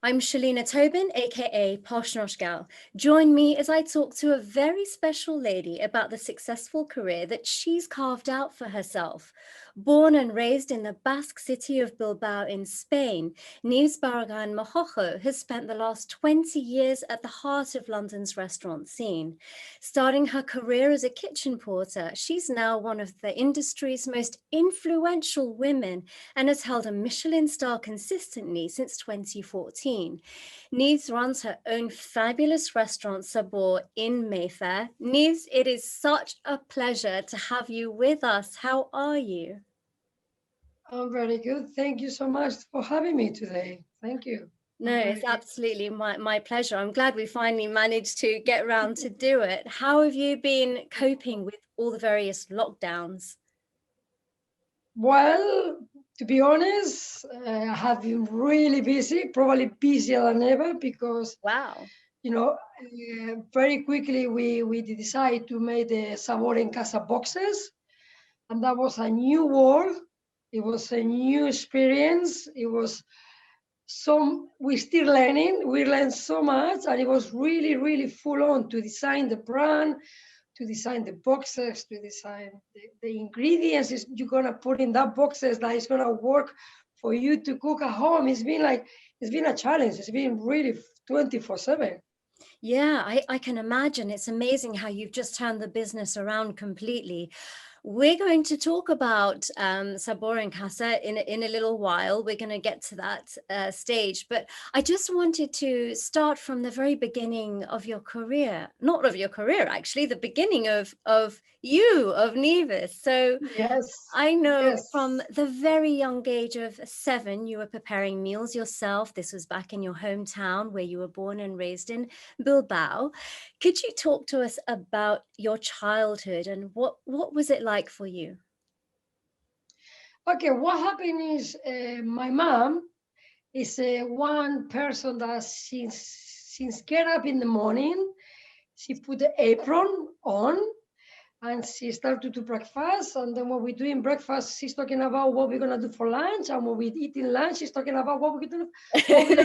I'm Shalina Tobin, aka Posh Nosh Gal. Join me as I talk to a very special lady about the successful career that she's carved out for herself. Born and raised in the Basque city of Bilbao in Spain, Nieves Barragan Mohacho has spent the last 20 years at the heart of London's restaurant scene. Starting her career as a kitchen porter, she's now one of the industry's most influential women and has held a Michelin star consistently since 2014. Nieves runs her own fabulous restaurant Sabor in Mayfair. Nieves, it is such a pleasure to have you with us. How are you? I'm very good. Thank you so much for having me today. Thank you. No, I'm it's very good. absolutely my pleasure. I'm glad we finally managed to get around to do it. How have you been coping with all the various lockdowns? Well, to be honest, I have been really busy, probably busier than ever because, Wow. very quickly we decided to make the Sabor en Casa boxes, and that was a new world. It was a new experience. It was we're still learning. We learned so much, and it was really, really full on to design the brand, to design the boxes, to design the ingredients you're gonna put in that boxes that is gonna work for you to cook at home. It's been a challenge. It's been really 24/7. Yeah, I can imagine. It's amazing how you've just turned the business around completely. We're going to talk about Sabor en Casa in a little while. We're going to get to that stage. But I just wanted to start from the very beginning of your career. Not of your career, actually, the beginning of you, of Nieves. So Yes, I know from yes. the very young age of 7, you were preparing meals yourself. This was back in your hometown where you were born and raised in Bilbao. Could you talk to us about your childhood and what was it like for you? Okay, what happened is my mom is one person that since get up in the morning, she put the apron on and she started to do breakfast. And then when we're doing breakfast, she's talking about what we're gonna do for lunch. And when we're eating lunch, she's talking about what we're gonna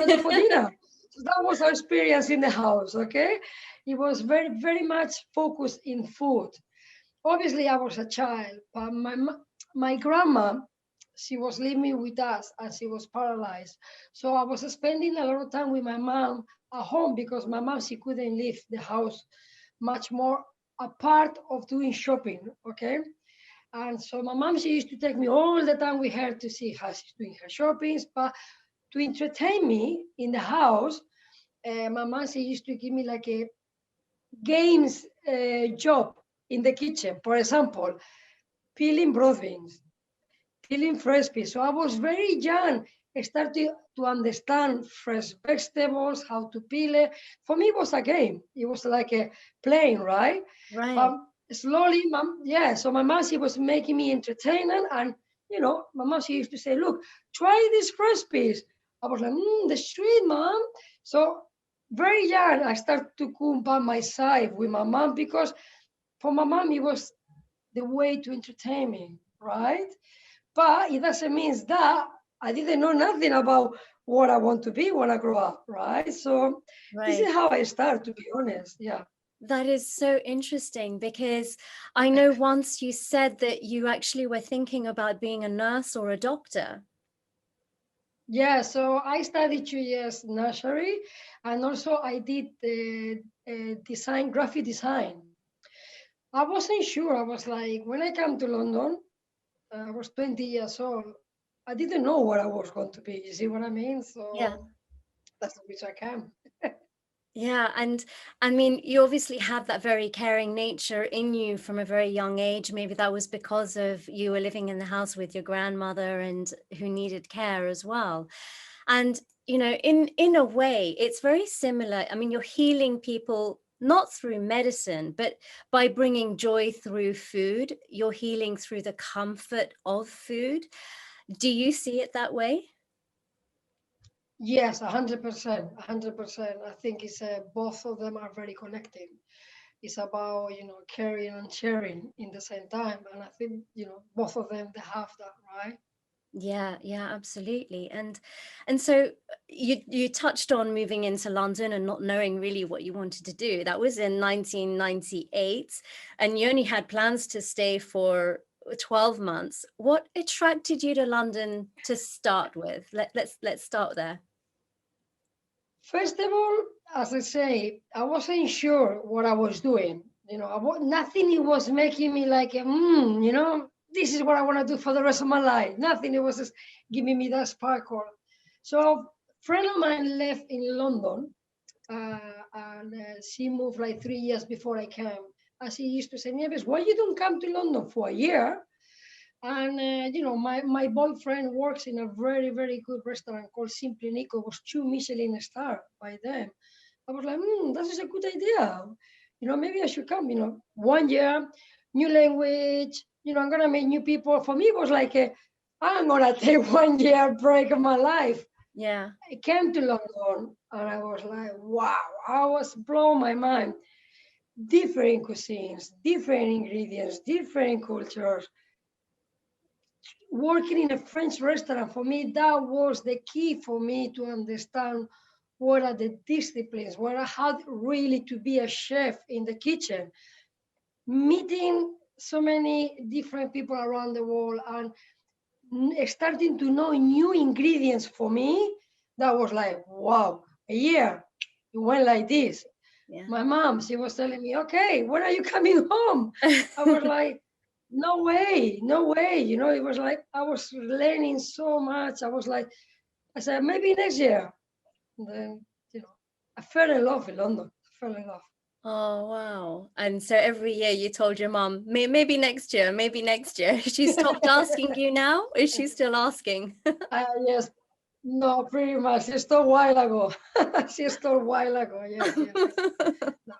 do for dinner. So that was our experience in the house. Okay, it was very, very much focused in food. Obviously, I was a child, but my grandma, she was living with us and she was paralyzed. So I was spending a lot of time with my mom at home because my mom, she couldn't leave the house much more apart of doing shopping. Okay. And so my mom, she used to take me all the time with her to see how she's doing her shoppings. But to entertain me in the house, my mom, she used to give me like a games job in the kitchen. For example, peeling broad beans, peeling fresh peas. So I was very young. I started to understand fresh vegetables, how to peel it. For me, it was a game. It was like a playing, right? Right. But slowly, yeah. So my mom, she was making me entertainment, and my mom, she used to say, "Look, try this fresh peas." I was like, "The sweet, mom." So very young, I started to cook by my side with my mom because for my mom, it was the way to entertain me, right? But it doesn't mean that I didn't know nothing about what I want to be when I grow up, right? So this Right. is how I start, to be honest. Yeah. That is so interesting because I know once you said that you actually were thinking about being a nurse or a doctor. Yeah, so I studied 2 years nursery and also I did the design, graphic design. I wasn't sure. I was like, when I came to London, I was 20 years old. I didn't know what I was going to be. You see what I mean? Yeah. So that's the which I came. Yeah, and I mean, you obviously have that very caring nature in you from a very young age. Maybe that was because of you were living in the house with your grandmother and who needed care as well. And in a way, it's very similar. I mean, you're healing people not through medicine, but by bringing joy through food. You're healing through the comfort of food. Do you see it that way? Yes, 100%, 100%. I think it's both of them are very connected. It's about caring and sharing in the same time, and I think both of them they have that, right? Yeah, yeah, absolutely. And so you touched on moving into London and not knowing really what you wanted to do. That was in 1998, and you only had plans to stay for 12 months. What attracted you to London to start with? Let's start there. First of all, as I say, I wasn't sure what I was doing. Nothing it was making me like, this is what I want to do for the rest of my life. Nothing. It was just giving me that sparkle. So, a friend of mine left in London, and she moved like 3 years before I came. And she used to say, Nieves, why you don't come to London for a year? And my boyfriend works in a very, very good restaurant called Simply Nico. It was 2 Michelin star by them. I was like, that is a good idea. Maybe I should come. 1 year, new language. I'm gonna meet new people. For me, it was like I'm gonna take 1 year break of my life. Yeah. I came to London and I was like, wow, I was blown my mind. Different cuisines, different ingredients, different cultures. Working in a French restaurant, for me, that was the key for me to understand what are the disciplines, what are how really to be a chef in the kitchen. Meeting so many different people around the world and starting to know new ingredients for me, that was like, wow, a year. It went like this. Yeah. My mom, she was telling me, okay, when are you coming home? I was like, no way, no way. It was like I was learning so much. I was like, I said, maybe next year. And then, I fell in love with London. I fell in love. Oh, wow. And so every year you told your mom, maybe next year, maybe next year. She stopped asking you now? Is she still asking? Yes, no, pretty much. Just a while ago. Just a while ago. Yes, yes, yes. No,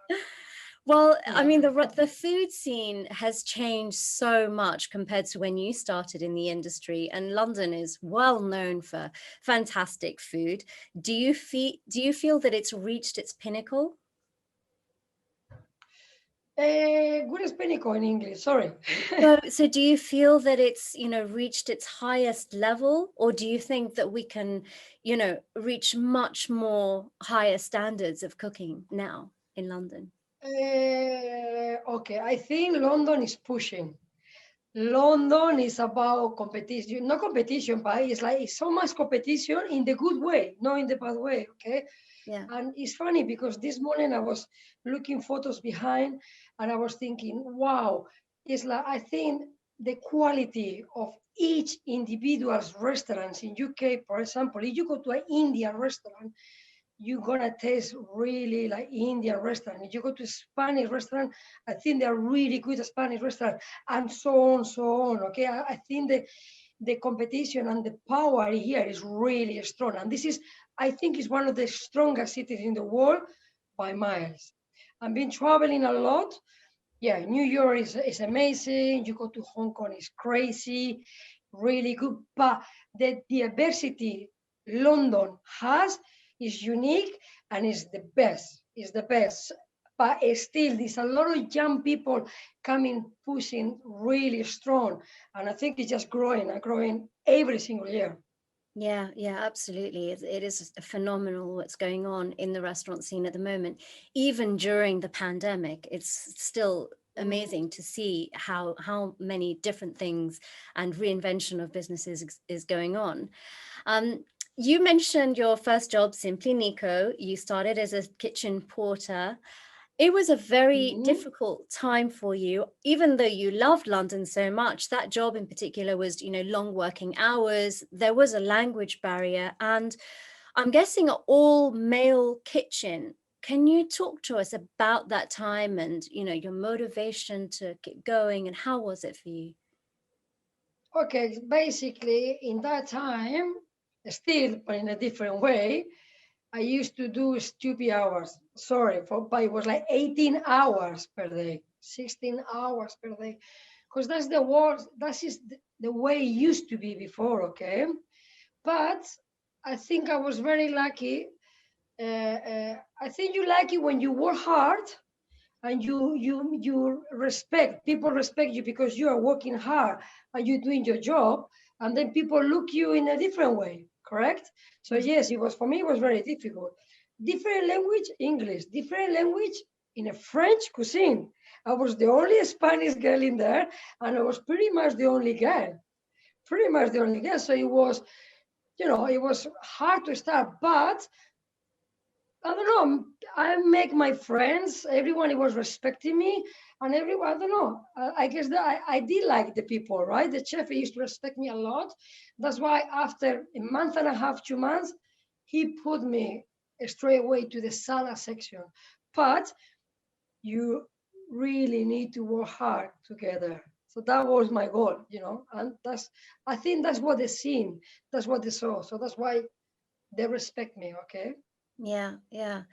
Well, I yeah. mean, the food scene has changed so much compared to when you started in the industry, and London is well known for fantastic food. Do you feel that it's reached its pinnacle? Good Spanish in English. Sorry. So do you feel that it's, reached its highest level, or do you think that we can, reach much more higher standards of cooking now in London? Okay, I think London is pushing. London is about competition, not competition, but it's so much competition in the good way, not in the bad way. Okay, Yeah. and it's funny because this morning I was looking photos behind, and I was thinking, wow, it's like I think the quality of each individual's restaurants in UK, for example, if you go to an Indian restaurant, you're gonna taste really like Indian restaurant. If you go to a Spanish restaurant, I think they're really good at Spanish restaurant, and so on, so on. Okay, I think the competition and the power here is really strong, and this is, I think, is one of the strongest cities in the world by miles. I've been traveling a lot. Yeah, New York is amazing. You go to Hong Kong, it's crazy, really good. But the diversity London has is unique and is the best. Is the best. But still, there's a lot of young people coming, pushing really strong. And I think it's just growing and growing every single year. Yeah, yeah, absolutely. It is phenomenal what's going on in the restaurant scene at the moment. Even during the pandemic, it's still Mm. amazing to see how many different things and reinvention of businesses is going on. Um, you mentioned your first job, Simply Nico. You started as a kitchen porter. It was a very Mhm. difficult time for you, even though you loved London so much. That job in particular was, long working hours. There was a language barrier, and I'm guessing an all male kitchen. Can you talk to us about that time and, your motivation to get going, and how was it for you? Okay, basically, in that time, still, but in a different way, I used to do stupid hours. Sorry, but it was like 18 hours per day, 16 hours per day. Because that's the world, that is the way it used to be before, okay? But I think I was very lucky. I think you're lucky when you work hard and you respect, people respect you because you are working hard and you're doing your job. and then people look you in a different way, correct? So yes, it was, for me, it was very difficult. Different language, English, different language in a French cuisine. I was the only Spanish girl in there, and I was pretty much the only girl, pretty much the only girl. So it was, it was hard to start, but I don't know. I make my friends. Everyone was respecting me, and everyone. I don't know. I guess that I did like the people, right? The chef used to respect me a lot. That's why after a month and a half, 2 months, he put me straight away to the salad section. But you really need to work hard together. So that was my goal, and I think that's what they seen, that's what they saw. So that's why they respect me. Okay. Yeah, yeah.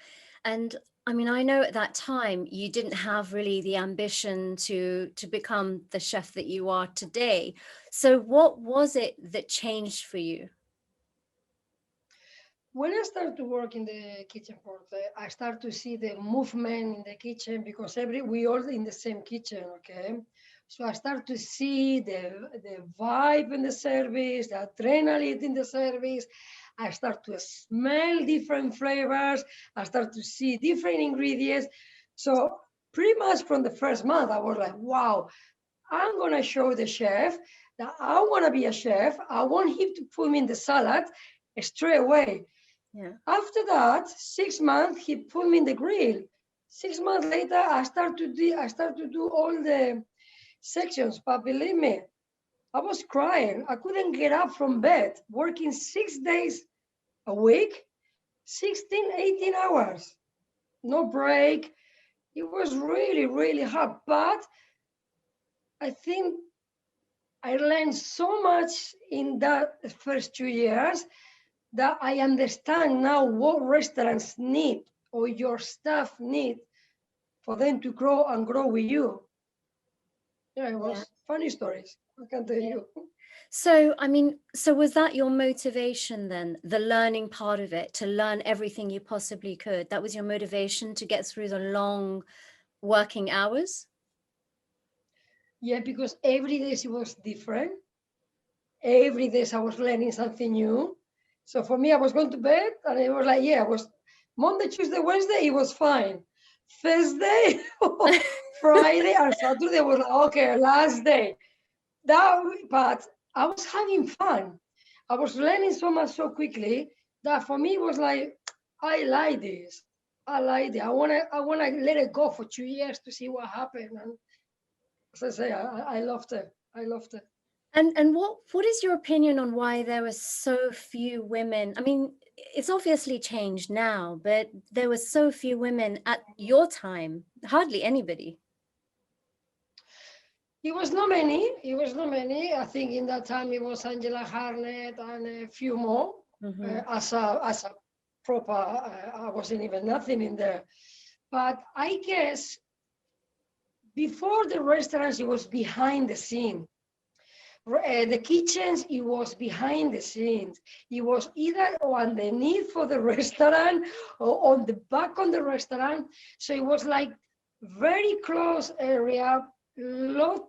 And I mean, I know at that time you didn't have really the ambition to become the chef that you are today. So what was it that changed for you? When I started to work in the kitchen port, I start to see the movement in the kitchen, because we all in the same kitchen, okay? So I start to see the vibe in the service, the adrenaline in the service. I start to smell different flavors. I start to see different ingredients. So pretty much from the first month, I was like, wow, I'm gonna show the chef that I wanna be a chef. I want him to put me in the salad straight away. Yeah. After that, 6 months, he put me in the grill. 6 months later, I start to do all the sections. But believe me, I was crying. I couldn't get up from bed, working 6 days a week, 16, 18 hours, no break. It was really, really hard. But I think I learned so much in that first 2 years that I understand now what restaurants need or your staff need for them to grow and grow with you. Yeah, it Yeah. was funny stories, I can tell Yeah. you. So, I mean, so was that your motivation then, the learning part of it, to learn everything you possibly could? That was your motivation to get through the long working hours? Yeah, because every day it was different. Every day I was learning something new. So for me, I was going to bed and it was like, yeah, I was Monday, Tuesday, Wednesday, it was fine. Thursday, Friday, and Saturday was like, okay, last day. But I was having fun. I was learning so much so quickly that for me it was like, I like this. I like it. I wanna let it go for 2 years to see what happened. And as I say, I loved it. I loved it. And what is your opinion on why there were so few women? I mean, it's obviously changed now, but there were so few women at your time, hardly anybody. It was not many. It was not many. I think in that time it was Angela Harnett and a few more. Hmm. As a proper, I wasn't even nothing in there. But I guess before the restaurants, it was behind the scene. The kitchens, it was behind the scenes. It was either underneath for the restaurant or on the back on the restaurant. So it was like very close area, a lot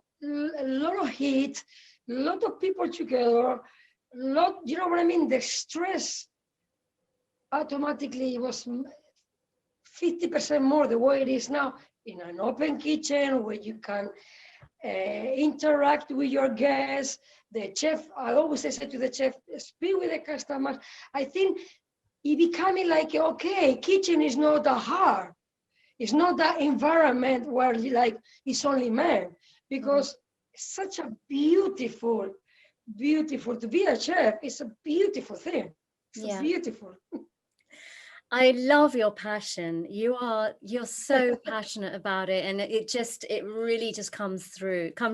of heat, a lot of people together, you know what I mean? The stress automatically was 50% more the way it is now in an open kitchen where you can interact with your guests. The chef, I always say to the chef, speak with the customers. I think it becoming like, okay, kitchen is not that hard. It's not that environment where like it's only men, because it's such a beautiful, beautiful to be a chef. It's a beautiful thing. It's Yeah. beautiful. I love your passion. You're so passionate about it, and it really just comes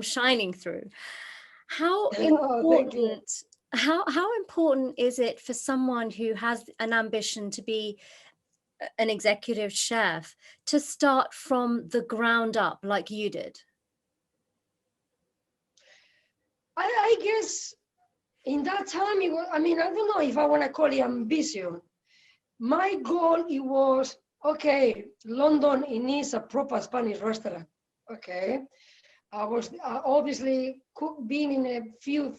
shining through. How Oh, thank you. important how important is it for someone who has an ambition to be an executive chef to start from the ground up like you did? I guess in that time, it was, I mean, I don't know if I want to call it ambition. My goal, it was, okay, London, it needs a proper Spanish restaurant. Okay. I was obviously being in a few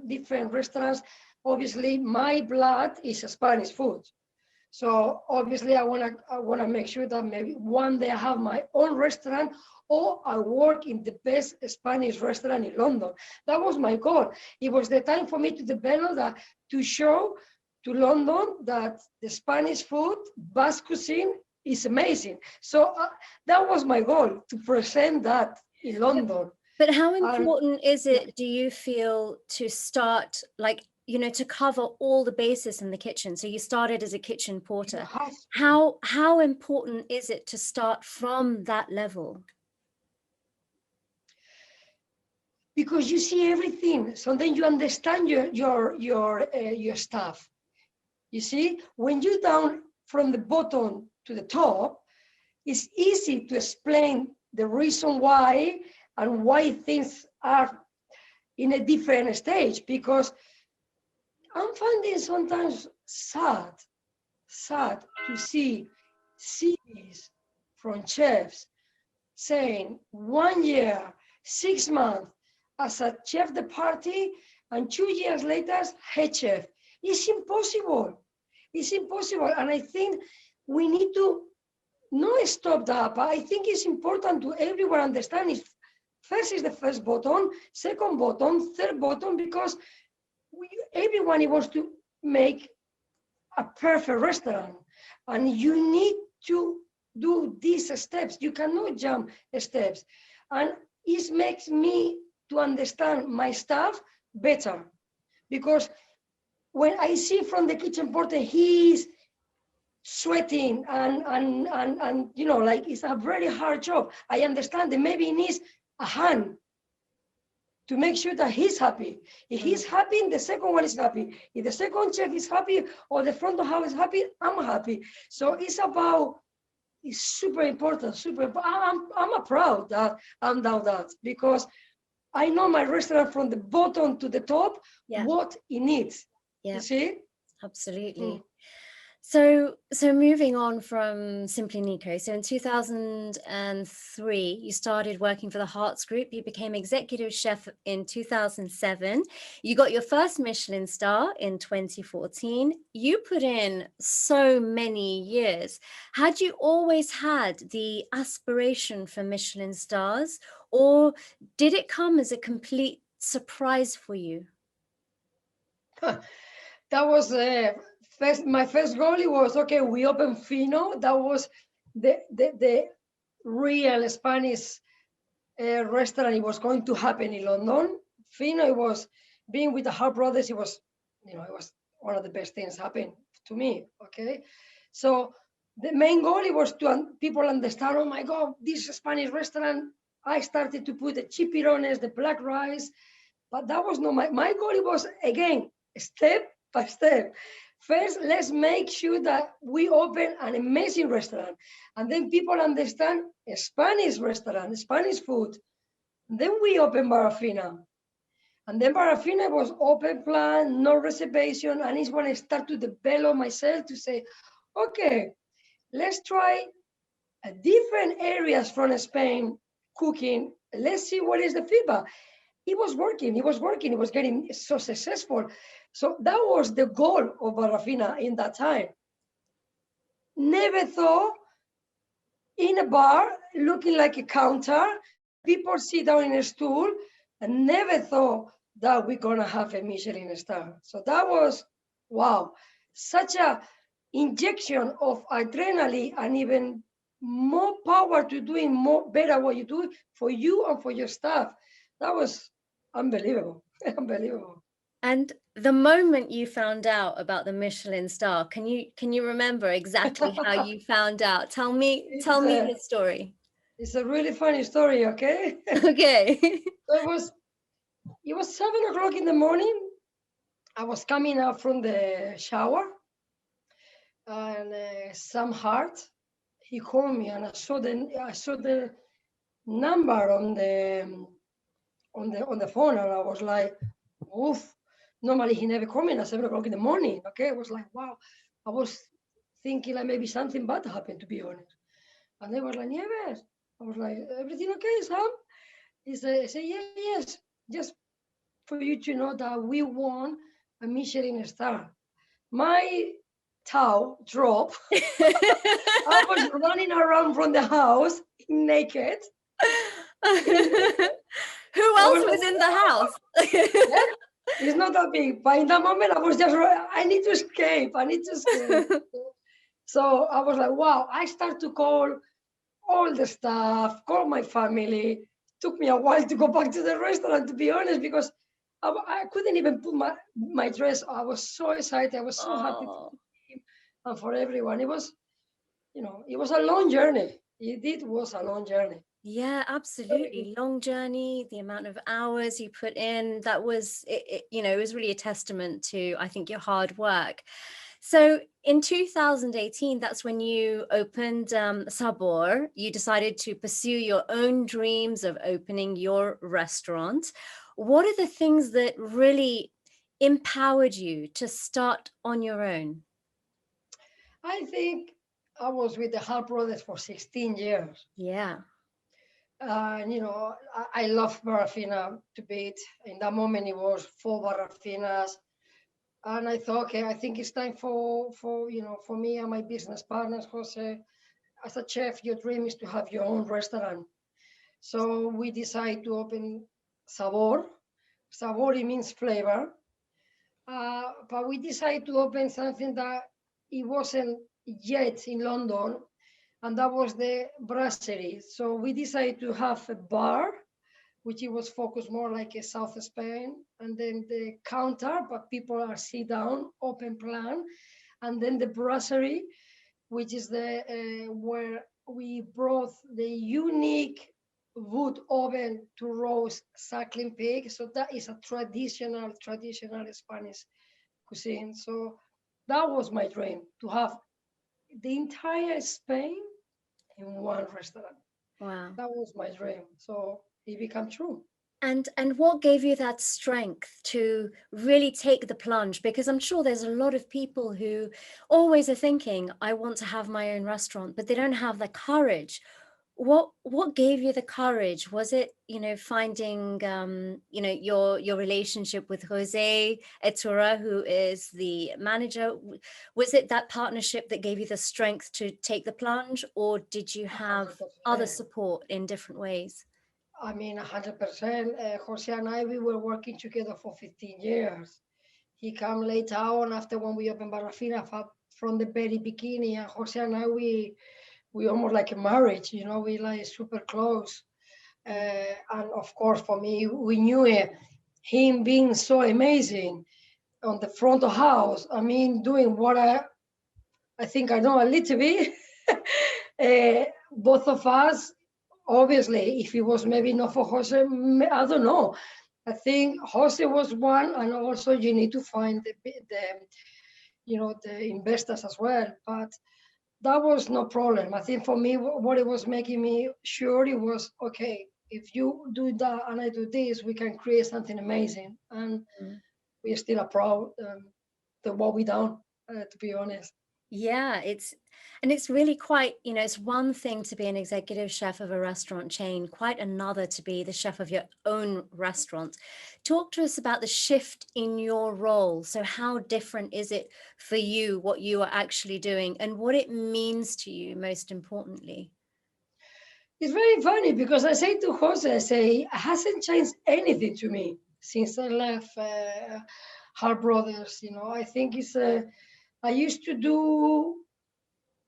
different restaurants. Obviously, my blood is Spanish food. So obviously, I wanna make sure that maybe one day I have my own restaurant, or I work in the best Spanish restaurant in London. That was my goal. It was the time for me to develop that, to show to London that the Spanish food, Basque cuisine, is amazing. So that was my goal, to present that in London. But how And important is yeah, it, do you feel, to start, like, to cover all the bases in the kitchen? So you started as a kitchen you porter. have to. How important is it to start from that level? Because you see everything, so then you understand your staff. You see, when you down from the bottom to the top, it's easy to explain the reason why and why things are in a different stage. Because I'm finding sometimes sad to see CVs from chefs saying 1 year, 6 months as a chef de partie, and 2 years later, head chef. It's impossible. It's impossible. And I think we need to not stop that. But I think it's important to everyone understand it. First is the first button, second button, third button, because everyone wants to make a perfect restaurant. And you need to do these steps. You cannot jump steps. And it makes me to understand my staff better. Because when I see from the kitchen porter, he's sweating and like, it's a very hard job. I understand that maybe he needs a hand to make sure that he's happy. If he's happy, the second one is happy. If the second chef is happy, or the front of house is happy, I'm happy. So it's super important, I'm proud that I'm down that, because I know my restaurant from the bottom to the top, Yeah, what it needs. yeah, You see? absolutely. So moving on from Simply Nico. So in 2003, you started working for the Hearts Group. You became executive chef in 2007. You got your first Michelin star in 2014. You put in so many years. Had you always had the aspiration for Michelin stars, or did it come as a complete surprise for you? That was my first goal. It was, okay, we open Fino. That was the real Spanish restaurant. It was going to happen in London. Fino, it was being with the Hart brothers. It was one of the best things happened to me. Okay, so the main goal, it was to people understand. Oh my God, this Spanish restaurant. I started to put the chipirones, the black rice, but that was not my goal. It was, again, step by step. First, let's make sure that we open an amazing restaurant, and then people understand a Spanish restaurant, Spanish food. Then we open Barrafina. And then Barrafina was open plan, no reservation. And it's when I start to develop myself to say, okay, let's try different areas from Spain cooking. Let's see what is the feedback. It was working, it was getting so successful. So that was the goal of Barrafina in that time. Never thought in a bar looking like a counter, people sit down in a stool, and never thought that we're gonna have a Michelin star. So that was, wow, such a injection of adrenaline, and even more power to doing more better what you do for you and for your staff. That was unbelievable. Unbelievable. And the moment you found out about the Michelin star, can you remember exactly how you found out? Tell it's me a the story. it's a really funny story, okay? Okay. So it was 7 o'clock in the morning. I was coming out from the shower, and Sam Hart, he called me, and I saw the number on the phone, and I was like, oof. Normally he never called me at 7 o'clock in the morning. Okay, I was like, wow. I was thinking like maybe something bad happened, to be honest. And they were like, Nieves. I was like, everything okay, Sam? He said, yeah, yes, just for you to know that we won a Michelin star. My toe dropped. I was running around from the house naked. Who I else was like, was in the house? yeah, it's not that big. But in that moment, I was just, I need to escape. I need to escape. So I was like, wow. I start to call all the staff, call my family. Took me a while to go back to the restaurant, to be honest, because I couldn't even put my dress. I was so excited. I was so happy for Oh. him and for everyone. It was, it was a long journey. It was a long journey. Yeah, Very good. absolutely. Long journey, the amount of hours you put in, that was it was really a testament to, I think, your hard work. So in 2018, that's when you opened Sabor. You decided to pursue your own dreams of opening your restaurant. What are the things that really empowered you to start on your own? I think I was with the Hart brothers for 16 years. Yeah. And, I love Barrafina to beat. In that moment, it was 4 Barrafinas. And I thought, okay, I think it's time for me and my business partners, Jose. As a chef, your dream is to have your own restaurant. So we decided to open Sabor. Sabor, it means flavor. But we decided to open something that it wasn't yet in London, and that was the brasserie. So we decided to have a bar, which it was focused more like a South Spain, and then the counter, but people are sit down, open plan, and then the brasserie, which is the where we brought the unique wood oven to roast suckling pig. So that is a traditional Spanish cuisine. So that was my dream, to have the entire Spain in one restaurant. Wow. That was my dream. So it became true. And what gave you that strength to really take the plunge? Because I'm sure there's a lot of people who always are thinking, I want to have my own restaurant, but they don't have the courage. What gave you the courage? Was it, finding your relationship with Jose Etura, who is the manager? Was it that partnership that gave you the strength to take the plunge, or did you have other 100%. support in different ways? I mean, 100%. Jose and I, we were working together for 15 years. He came later on after when we opened Barrafina from the very beginning. And Jose and I, we almost like a marriage, we like super close. And of course, for me, we knew it, him being so amazing on the front of house. I mean, doing what I think I know a little bit. Both of us, obviously, if it was maybe not for Jose, I don't know. I think Jose was one, and also you need to find the investors as well. But that was no problem. I think for me, what it was making me sure it was okay. If you do that and I do this, we can create something amazing, and Mm. we still are proud of what we done. To be honest. Yeah, it's really quite, it's one thing to be an executive chef of a restaurant chain, quite another to be the chef of your own restaurant. Talk to us about the shift in your role. So how different is it for you, what you are actually doing, and what it means to you, most importantly? It's very funny because I say to Jose, I say, it hasn't changed anything to me since I left Hart Brothers. I think I used to do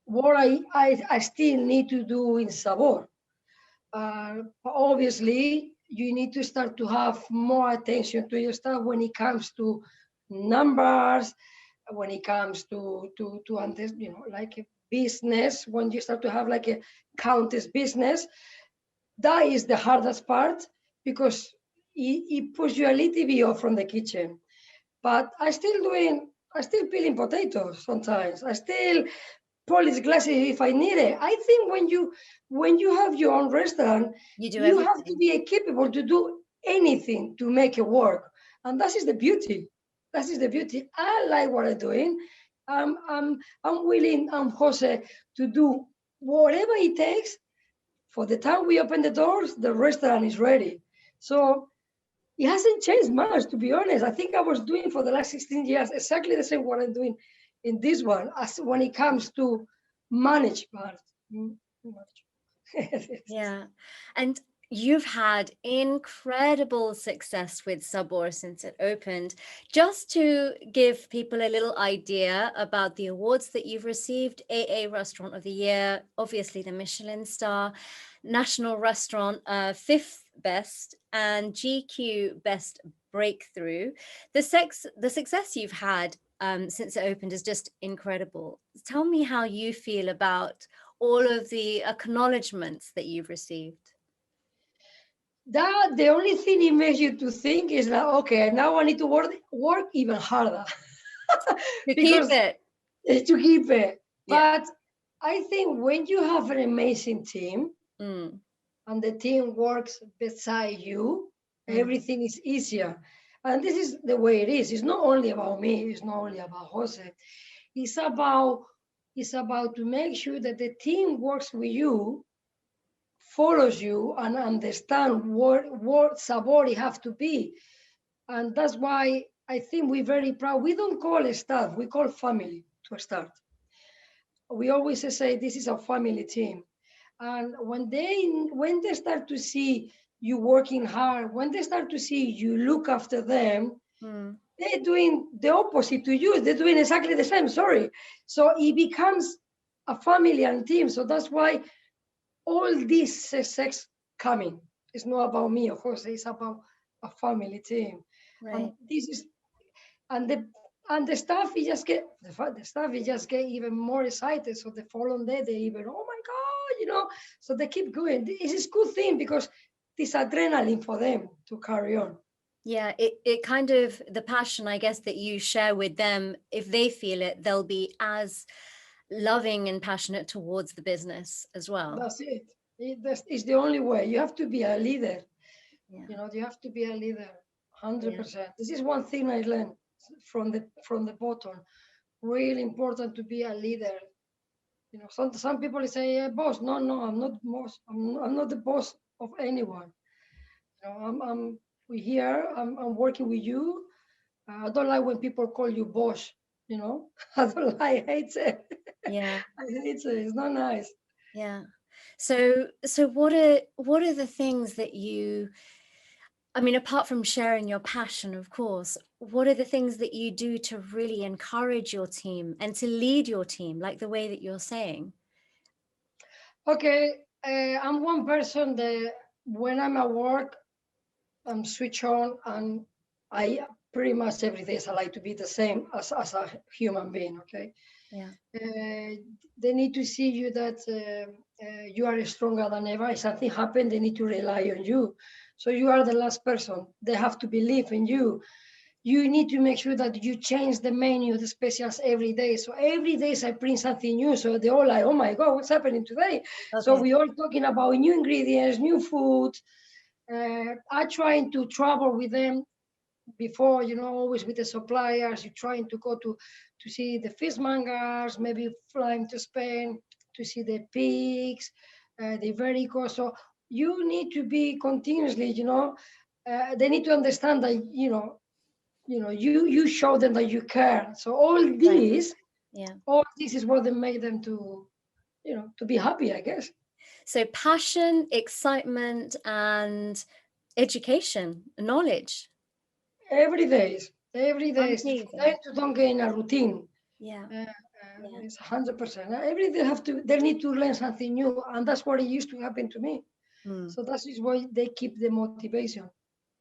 what I still need to do in Sabor. But obviously, you need to start to have more attention to your stuff when it comes to numbers, when it comes like a business, when you start to have like a countess business. That is the hardest part because it puts you a little bit off from the kitchen. But I still peeling potatoes sometimes. I still polish glasses if I need it. I think when you have your own restaurant, You do you have to everything. be capable to do anything to make it work. And that is the beauty. That is the beauty. I like what I'm doing. I'm willing, I'm Jose, to do whatever it takes. For the time we open the doors, the restaurant is ready. So it hasn't changed much, to be honest. I think I was doing for the last 16 years exactly the same what I'm doing in this one as when it comes to manage part. Yeah. And you've had incredible success with Sabor since it opened. Just to give people a little idea about the awards that you've received: AA Restaurant of the Year, obviously the Michelin Star, National Restaurant, fifth best, and GQ Best Breakthrough. The success you've had since it opened is just incredible. Tell me how you feel about all of the acknowledgements that you've received. That the only thing it makes you to think is that okay, now I need to work even harder To keep because it. to keep it. Yeah. But I think when you have an amazing team Mm, and the team works beside you, mm, everything is easier. And this is the way it is. It's not only about me. It's not only about Jose. It's about to make sure that the team works with you, follows you, and understand what sabor it have to be. And that's why I think we're very proud. We don't call it staff, we call family to start. We always say this is a family team. And when they start to see you working hard, when they start to see you look after them, mm. they're doing the opposite to you. They're doing exactly the same. Sorry. So it becomes a family and team. So that's why all this success coming. It's not about me, of course. It's about a family team. And Right. this is and the staff is just get the staff is just get even more excited. So the following day they even oh my god. So they keep going. This is a good thing because this adrenaline for them to carry on. Yeah, it kind of, the passion, I guess, that you share with them, if they feel it, they'll be as loving and passionate towards the business as well. That's it. It's the only way. You have to be a leader. Yeah. You have to be a leader, Yeah. 100%. This is one thing I learned from the bottom. Really important to be a leader. Some people say, yeah, boss. No, no, I'm not boss. I'm not the boss of anyone. I'm we here. I'm working with you. I don't like when people call you boss. I don't like. I hate it. Yeah. I hate it. It's not nice. Yeah. So what are the things that you, I mean, apart from sharing your passion, of course, what are the things that you do to really encourage your team and to lead your team, like the way that you're saying? Okay, I'm one person that when I'm at work, I'm switch on and I pretty much every day I like to be the same as a human being. Okay, Yeah. they need to see you that you are stronger than ever. If something happened, they need to rely on you. So you are the last person. They have to believe in you. You need to make sure that you change the menu, the specials every day. So every day I bring something new. So they're all like, oh my God, what's happening today? So Okay. we all talking about new ingredients, new food. I trying to travel with them before, always with the suppliers. You're trying to go to see the fishmongers, maybe flying to Spain to see the pigs, the Iberico. So you need to be continuously, they need to understand that, you show them that you care. So Right. Yeah. all this is what they make them to be happy, I guess. So passion, excitement, and education, knowledge. Every day is for them Amazing. to don't get in a routine. Yeah. Yeah. It's 100%. Every day they need to learn something new, and that's what it used to happen to me. Mm. So that is why they keep the motivation.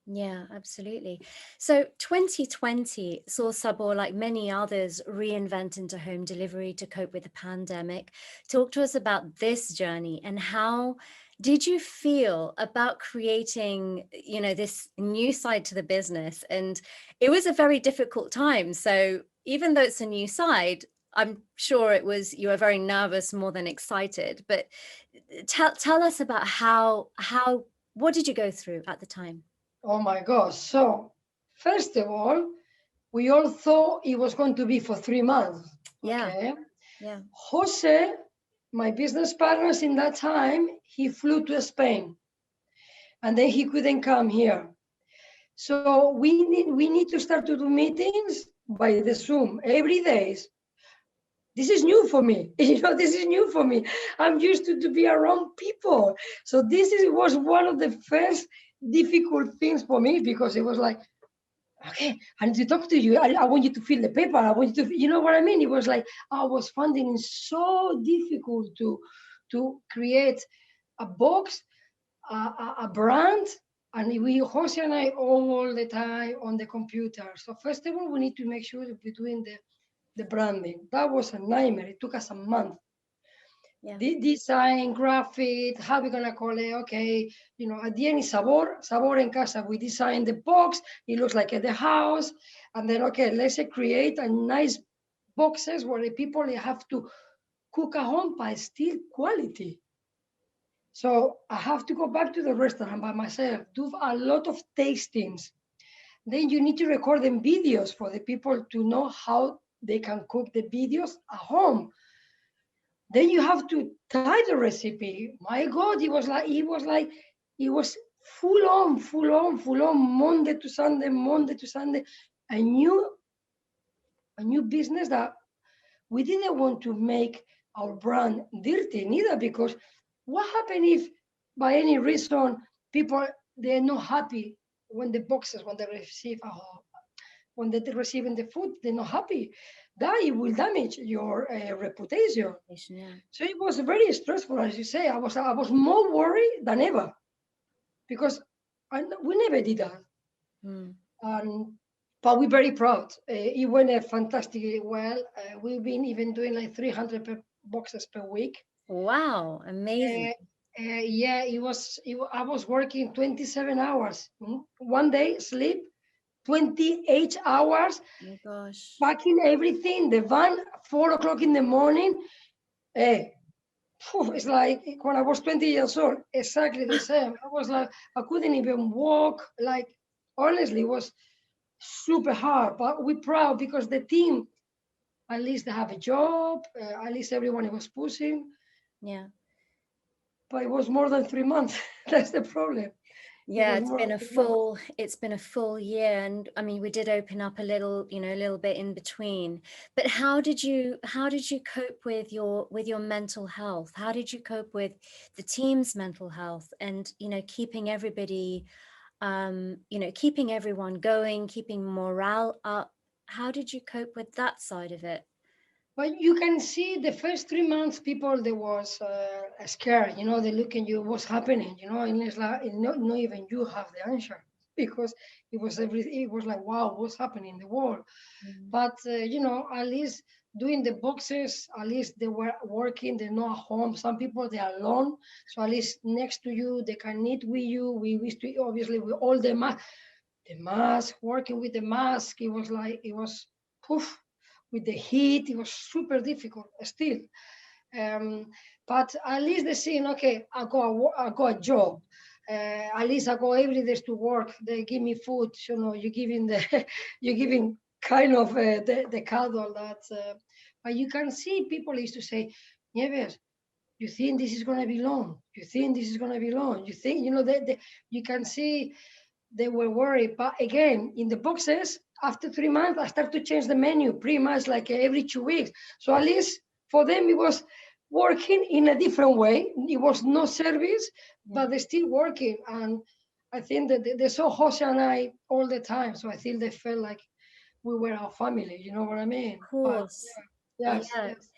Yeah, absolutely. So 2020 saw Sabor, like many others, reinvent into home delivery to cope with the pandemic. Talk to us about this journey and how did you feel about creating, this new side to the business? And it was a very difficult time. So even though it's a new side, I'm sure you were very nervous more than excited. But tell us about what did you go through at the time? Oh my gosh. So, first of all, we all thought it was going to be for 3 months. Yeah. Okay. Yeah. Jose, my business partners in that time, he flew to Spain. and then he couldn't come here. So we need to start to do meetings by the Zoom every day. This is new for me. This is new for me. I'm used to be around people. So was one of the first difficult things for me, because it was like, okay, I need to talk to you. I want you to fill the paper. I want you to, you know what I mean? It was like I was finding it so difficult to create a box, a brand, and Jose and I all the time on the computer. So first of all, we need to make sure that we're doing the branding. That was a nightmare. It took us a month. Yeah. The design, graphic, how we gonna call it? Okay, at the end is Sabor en Casa. We design the box. It looks like at the house, and then okay, let's create a nice boxes where the people have to cook at home, but still quality. So I have to go back to the restaurant by myself, do a lot of tastings. Then you need to record them videos for the people to know how they can cook the videos at home. Then you have to type the recipe. My God, it was full on, Monday to Sunday, a new business that we didn't want to make our brand dirty neither, because what happened if by any reason people, they're not happy when the boxes, when they receive when they're receiving the food, they're not happy. That it will damage your reputation. Yeah. So it was very stressful, as you say. I was more worried than ever, because we never did that. But we're very proud. It went fantastically well. We've been even doing like 300 boxes per week. Wow, amazing. Yeah, I was working 27 hours. One day, sleep, 28 hours, Oh my gosh. packing everything, the van, 4 o'clock in the morning. It's like when I was 20 years old, exactly the same. I was like, I couldn't even walk. Like, honestly, it was super hard, but we're proud because the team, at least they have a job, at least everyone was pushing. Yeah. But it was more than 3 months. That's the problem. Yeah, it's been a full year, and I mean we did open up a little bit in between. But how did you cope with your mental health? How did you cope with the team's mental health, and keeping everybody keeping everyone going, keeping morale up? How did you cope with that side of it? But you can see the first 3 months, people, there was scared. They look at you, what's happening. And it's like not even you have the answer, because it was everything. It was like, wow, what's happening in the world? But at least doing the boxes, at least they were working. They're not at home. Some people, they are alone, so at least next to you, they can eat with you. We used to, obviously, with all the mask, working with the mask. It was like, it was poof. With the heat, it was super difficult still. But at least they're saying, okay, I got a job. At least I go every day to work. They give me food. You're giving you're giving kind of the cuddle that. But you can see people used to say, Nieves, you think this is going to be long? You think this is going to be long? You think, you can see they were worried. But again, in the boxes, after 3 months, I started to change the menu pretty much like every 2 weeks. So at least for them, it was working in a different way. It was no service, but they're still working. And I think that they saw Jose and I all the time. So I think they felt like we were our family. You know what I mean? Of course. But yes, Yeah. yes.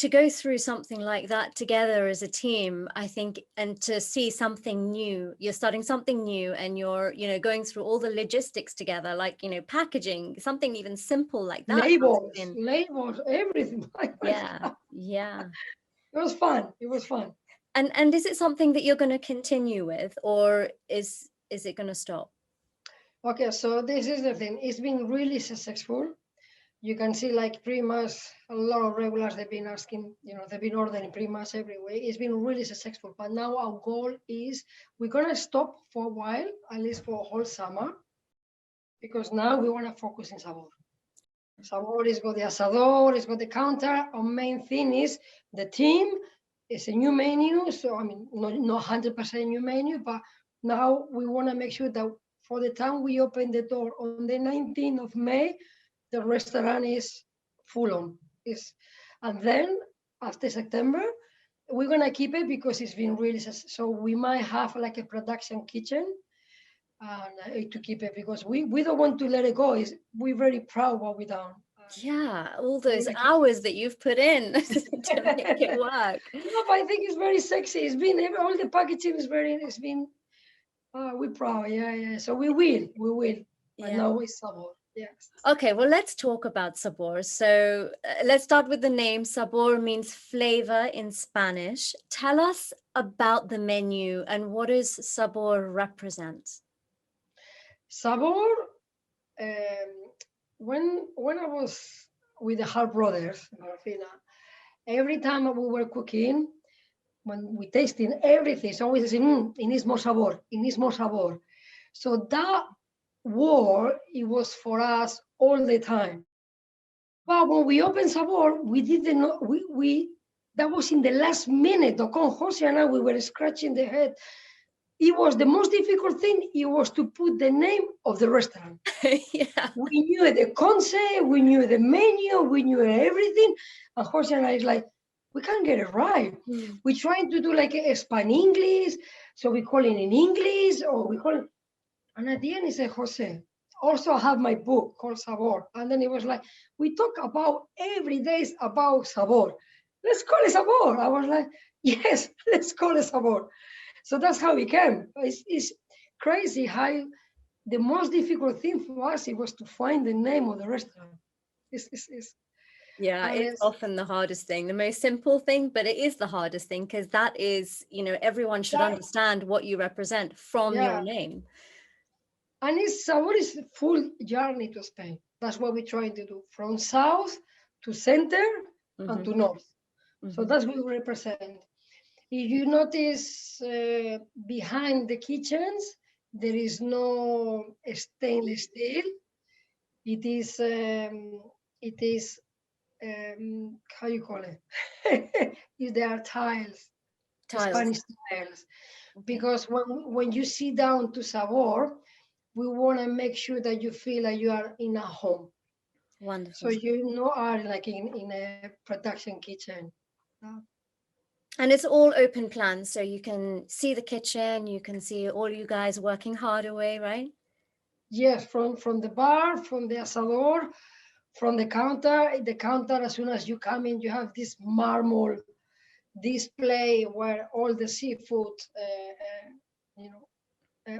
To go through something like that together as a team, I think, and to see something new, you're starting something new, and you're, going through all the logistics together, like, packaging, something even simple like that. Labels, everything. Yeah. Yeah. It was fun. It was fun. And is it something that you're going to continue with, or is it going to stop? Okay, so this is the thing. It's been really successful. You can see like pretty much a lot of regulars, they've been asking, they've been ordering pretty much every way. It's been really successful. But now our goal is we're going to stop for a while, at least for a whole summer, because now we want to focus in Sabor. Sabor is got the asador, it's got the counter. Our main thing is the team. It's a new menu. So, I mean, not 100% new menu, but Now we want to make sure that for the time we open the door on the 19th of May, the restaurant is full on. And then after September, we're gonna keep it because it's been really so we might have like a production kitchen and to keep it because we don't want to let it go. We're very proud what we done. Yeah, all We those wanna keep hours that you've put in to make it it. work. No, but I think it's very sexy. It's been all the packaging is very. It's been. We're proud. Yeah, yeah. So we will. But Yeah. now it's Sabor. Yes. Okay, well, let's talk about sabor. So let's start with the name. Sabor means flavor in Spanish. Tell us about the menu and what does sabor represent? Sabor. Um, when I was with the half brothers, Marfina, every time we were cooking, when we tasting everything, it's always saying, it needs more sabor, it needs more sabor. So that word, it was for us all the time. But when we opened Sabor, we didn't know, that was in the last minute. Con Jose and I, we were scratching the head. It was the most difficult thing, it was to put the name of the restaurant. Yeah. We knew the concept, we knew the menu, we knew everything. And Jose and I is like, we can't get it right. Mm. We're trying to do like a Spanish English, so we call it in English, or we call it. And at the end, he said, Jose, also I have my book called Sabor. And then it was like, we talk about every day about Sabor. Let's call it Sabor. I was like, yes, let's call it Sabor. So that's how it came. It's crazy how the most difficult thing for us it was to find the name of the restaurant. It's Yeah, and it's it's often the hardest thing, the most simple thing, but it is the hardest thing because that is, everyone should that understand what you represent from your yeah. name. And it's Sabor is full journey to Spain. That's what we're trying to do from south to center and Hmm. to north. So Hmm. that's what we represent. If you notice behind the kitchens, there is no stainless steel. It is how you call it? Is there are tiles, Tiles. Spanish tiles. Okay. Because when you sit down to Sabor, we want to make sure that you feel like you are in a home. So Wonderful. you know are like in a production kitchen. Uh, And it's all open plan, so you can see the kitchen, you can see all you guys working hard away, right? Yes, from the bar, from the asador, from the counter. The counter, as soon as you come in, you have this marble display where all the seafood, you know,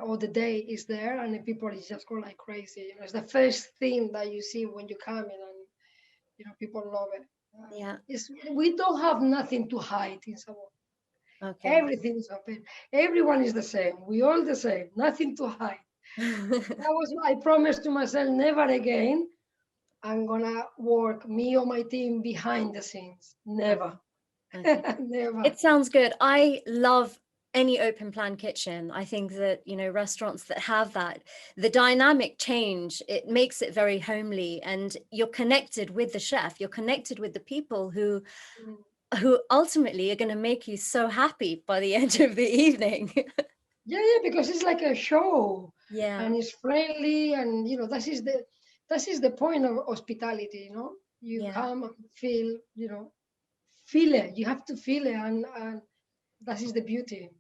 all the day is there, and the people is just go like crazy. It's the first thing that you see when you come in, and people love it. Yeah. We don't have nothing to hide in Sabor. Okay. Everything is open. Everyone is the same. We all the same. Nothing to hide. That was I promised to myself never again. I'm gonna work me or my team behind the scenes. Never. Okay. Never. It sounds good. I love any open plan kitchen. I think that, restaurants that have that, the dynamic change, it makes it very homely and you're connected with the chef, you're connected with the people who Mm. who ultimately are going to make you so happy by the end of the evening. Yeah, yeah, because it's like a show Yeah. and it's friendly and that is the point of hospitality, You Yeah. come and feel it. You have to feel it and that is the beauty.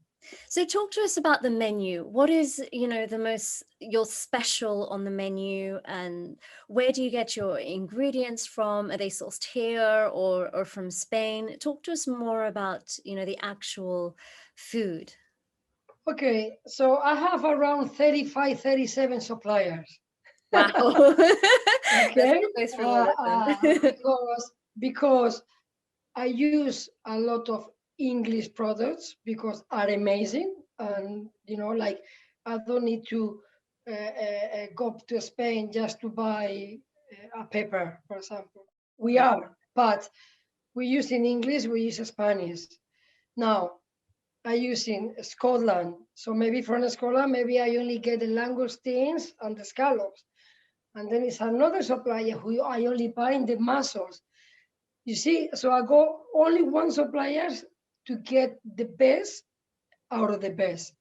So talk to us about the menu. What is, the most your special on the menu and where do you get your ingredients from? Are they sourced here or from Spain? Talk to us more about, the actual food. Okay, so I have around 35, 37 suppliers. Wow. Let's Okay, not go through all of them. because I use a lot of English products because are amazing, and like I don't need to go to Spain just to buy a pepper, for example. We Yeah. are, but we use in English, we use Spanish. Now I use in Scotland, so maybe from Scotland, maybe I only get the langoustines and the scallops, and then it's another supplier who I only buy in the mussels. You see, so I go only one supplier to get the best out of the best.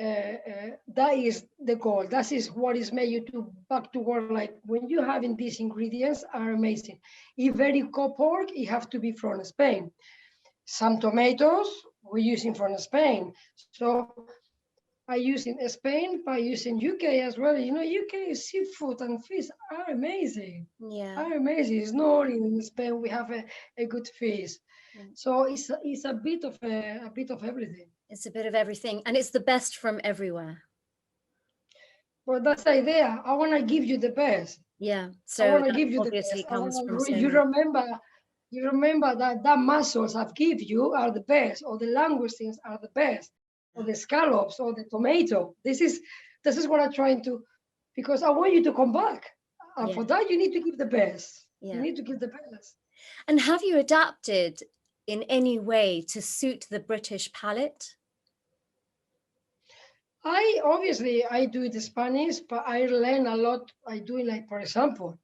that is the goal. That is what is made you to back to work. Like when you having these ingredients are amazing. Iberico pork, it have to be from Spain. Some tomatoes we're using from Spain. So I use in Spain, by using UK as well. You know, UK seafood and fish are amazing. Yeah. Are amazing. It's not in Spain we have a good fish. Mm. So it's a bit of everything. It's a bit of everything, and it's the best from everywhere. But that's the idea. I want to give you the best. Yeah. I So want to that give you the obviously best. I comes want from to. so many. You remember that mussels I've give you are the best, or the langoustines are the best, or the scallops, or the tomato. This is what I'm trying to, because I want you to come back, and Yeah. for that you need to give the best. You Yeah. need to give the best. And have you adapted in any way to suit the British palate? I do it Spanish, but I learn a lot. I do it, like, for example,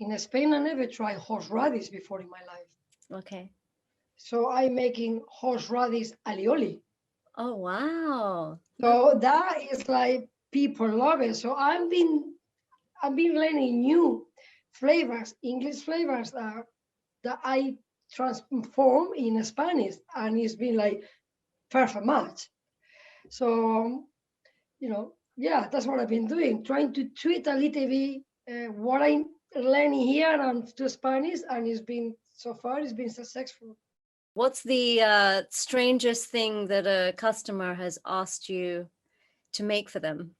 in Spain I never tried horseradish before in my life. Okay. So I'm making horseradish alioli. Oh, wow. So that is like people love it. So I've been learning new flavors, English flavors that I transform in Spanish, and it's been like perfect match. So yeah, that's what I've been doing, trying to tweet a little bit what I'm learning here and to Spanish, and so far it's been successful. What's the strangest thing that a customer has asked you to make for them?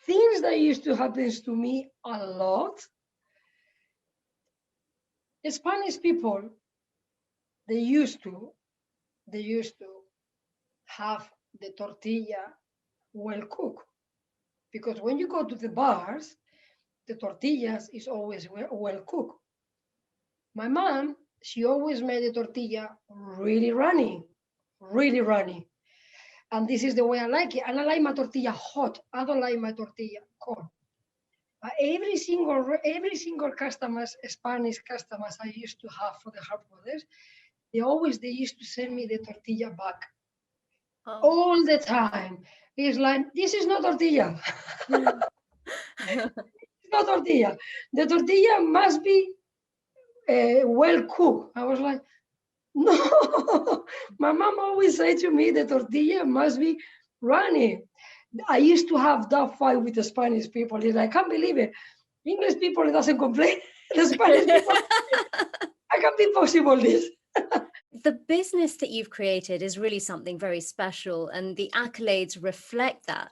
Things that used to happen to me a lot. Spanish people, they used to they used to have the tortilla well cooked, because when you go to the bars, the tortillas is always well cooked. My mom, she always made the tortilla really runny, and this is the way I like it. And I like my tortilla hot. I don't like my tortilla cold. But every single customers, Spanish customers I used to have for the hard brothers, they used to send me the tortilla back Oh. all the time. It's like, this is not tortilla. It's not tortilla. The tortilla must be well cooked. I was like, no. My mom always said to me the tortilla must be runny. I used to have that fight with the Spanish people. It's like, I can't believe it. English people doesn't complain. The Spanish people, I can't be possible this. The business that you've created is really something very special, and the accolades reflect that.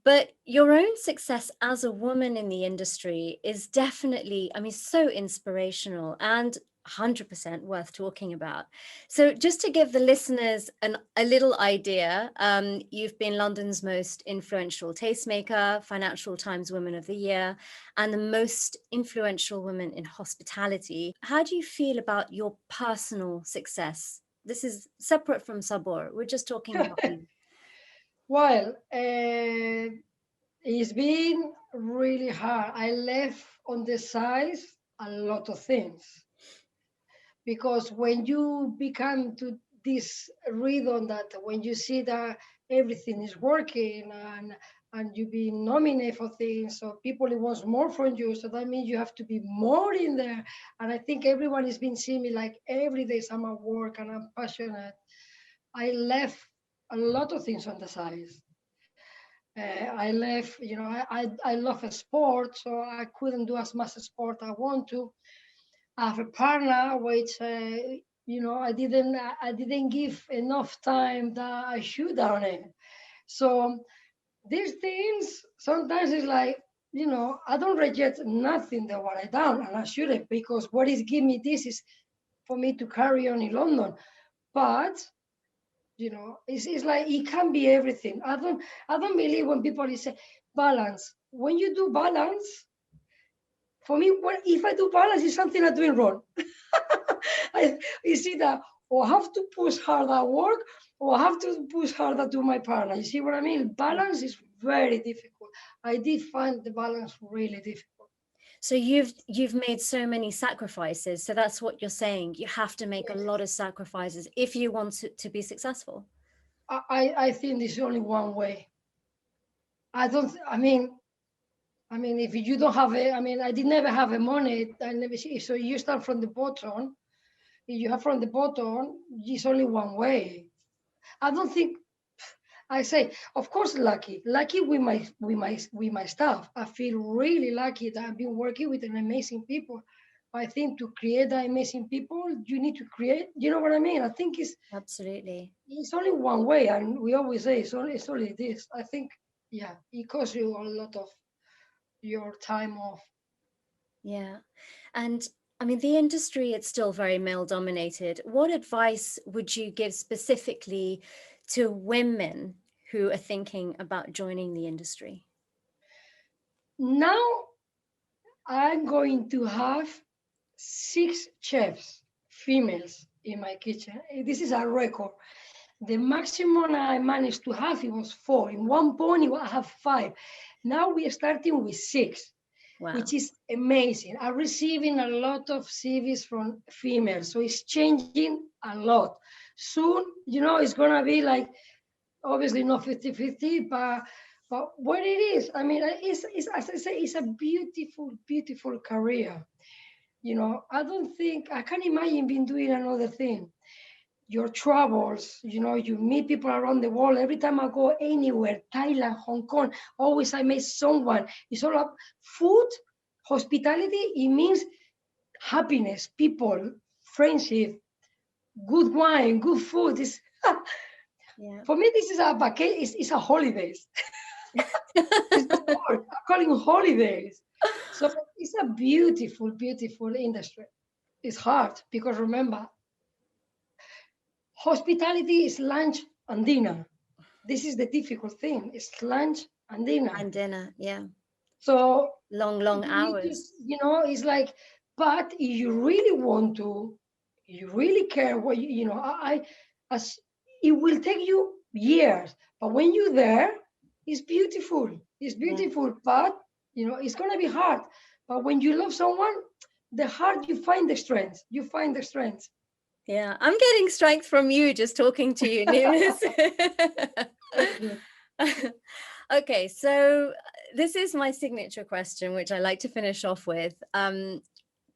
But your own success as a woman in the industry is definitely, I mean, so inspirational and 100% worth talking about. So just to give the listeners a little idea, you've been London's most influential tastemaker, Financial Times Woman of the Year, and the most influential woman in hospitality. How do you feel about your personal success? This is separate from Sabor. We're just talking about you. Well, it's been really hard. I left on the sides a lot of things, because when you become to this rhythm, that when you see that everything is working, and you've been nominated for things, so people wants more from you, so that means you have to be more in there. And I think everyone has been seeing me like every day I'm at work and I'm passionate. I left a lot of things on the side. I left, I love a sport, so I couldn't do as much sport I want to. I have a partner which I didn't give enough time that I should on it. So these things sometimes is like, I don't reject nothing that what I done, and I shouldn't, because what is give me this is for me to carry on in London. But it's like it can be everything. I don't believe when people say balance. When you do balance, for me, if I do balance, it's something I'm doing wrong. You see that, or have to push harder at work, or have to push harder to my partner. You see what I mean? Balance is very difficult. I did find the balance really difficult. So you've made so many sacrifices. So that's what you're saying. You have to make a Yes. lot of sacrifices if you want to be successful. I think there's only one way. I don't. I mean, if you don't have it, I mean, I did never have a money. I never see. So you start from the bottom. If you have from the bottom, it's only one way. I don't think. I say, of course, lucky with my staff. I feel really lucky that I've been working with an amazing people. I think to create that amazing people, you need to create. You know what I mean? I think Absolutely. it's only one way, and we always say it's only this. I think, yeah, it costs you a lot of your time off. Yeah. And I mean, the industry, it's still very male dominated. What advice would you give specifically to women who are thinking about joining the industry? Now I'm going to have 6 chefs, females, in my kitchen. This is a record. The maximum I managed to have it was 4. In one point, I have 5. Now we are starting with 6, which Wow. is amazing. I'm receiving a lot of CVs from females, so it's changing a lot. Soon, it's gonna be like obviously not 50-50, but what it is, I mean, it's as I say, it's a beautiful, beautiful career. I don't think I can imagine being doing another thing. Your travels, you meet people around the world. Every time I go anywhere, Thailand, Hong Kong, always I meet someone. It's all up food, hospitality. It means happiness, people, friendship, good wine, good food. It's, Yeah. for me, this is a vacation. It's a holidays. It's not work. I'm calling holidays. So it's a beautiful, beautiful industry. It's hard because remember, hospitality is lunch and dinner. This is the difficult thing. It's lunch and dinner. And dinner. Yeah. So Long, long you need to, hours. it's like, but if you really want to, you really care what as it will take you years, but when you're there, it's beautiful. It's Yeah. beautiful, but it's gonna be hard. But when you love someone, the heart you find the strength. You find the strength. Yeah. I'm getting strength from you just talking to you, Nieves. Thank you. Okay, so this is my signature question, which I like to finish off with.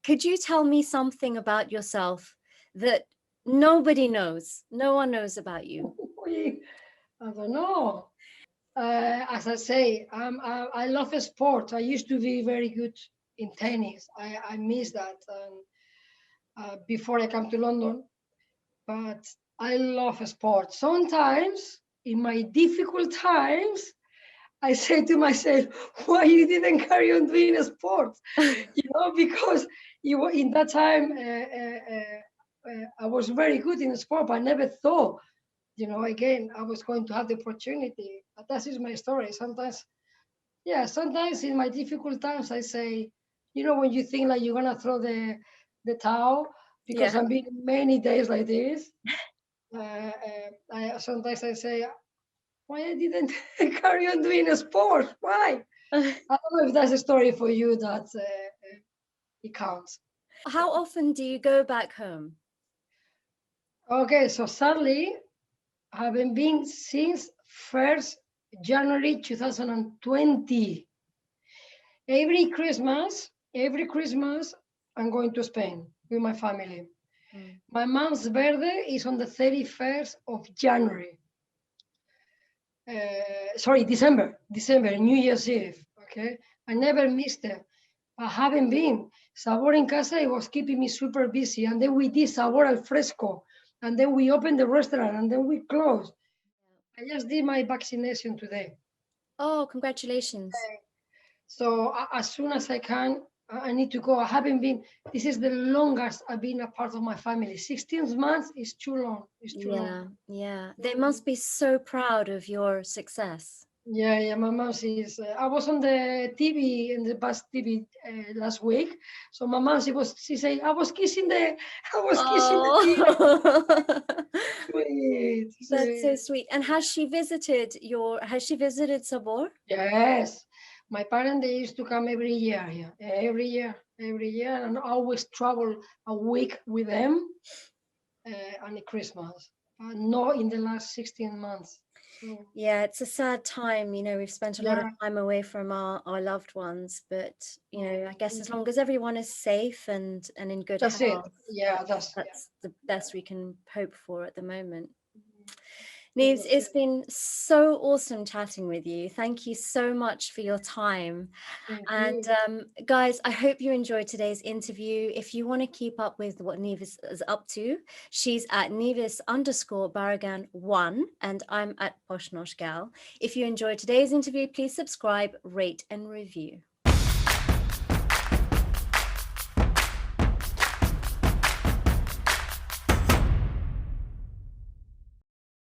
Could you tell me something about yourself that nobody knows, no one knows about you? I don't know. As I say, I love sport. I used to be very good in tennis. I miss that before I come to London. But I love sport. Sometimes, in my difficult times, I say to myself, "Why you didn't carry on doing sports?" Because you were in that time. I was very good in sport, but I never thought again, I was going to have the opportunity. But that is my story. Sometimes, yeah, sometimes in my difficult times, I say, when you think like you're gonna throw the towel, because Yeah. I've been many days like this. Sometimes I say, why I didn't carry on doing a sport? Why? I don't know if that's a story for you that it counts. How often do you go back home? Okay, so sadly, I haven't been since 1st January 2020. Every Christmas, I'm going to Spain with my family. Mm. My mom's birthday is on the 31st of January. Sorry, December, New Year's Eve. Okay, I never missed it. I haven't been. Sabor in Casa, it was keeping me super busy. And then we did Sabor al Fresco. And then we opened the restaurant and then we closed. I just did my vaccination today. Oh, congratulations. So as soon as I can, I need to go. I haven't been. This is the longest I've been a part of my family. 16 months is too long. It's too long. Yeah, yeah. They must be so proud of your success. Yeah, yeah. My mom is. I was on the TV in the past TV last week. So my mom, she said, I was kissing the, I was kissing the TV. Oh, Sweet, that's so sweet. sweet. And has she visited Sabor? Yes, my parents they used to come every year here, every year, and I always travel a week with them on the Christmas. but not in the last 16 months. So Yeah, it's a sad time. We've spent a lot of yeah, time away from our loved ones, but I guess as mm, long as everyone is safe and in good that's it. health, Yeah, that's the best we can hope for at the moment. yeah, Nieves, that's it's it. been so awesome chatting with you. Thank you so much for your time. Thank And you. guys, I hope you enjoyed today's interview. If you want to keep up with what Nieves is up to, she's at Nieves_Barragan1, and I'm at Poshnoshgal. If you enjoyed today's interview, please subscribe, rate, and review.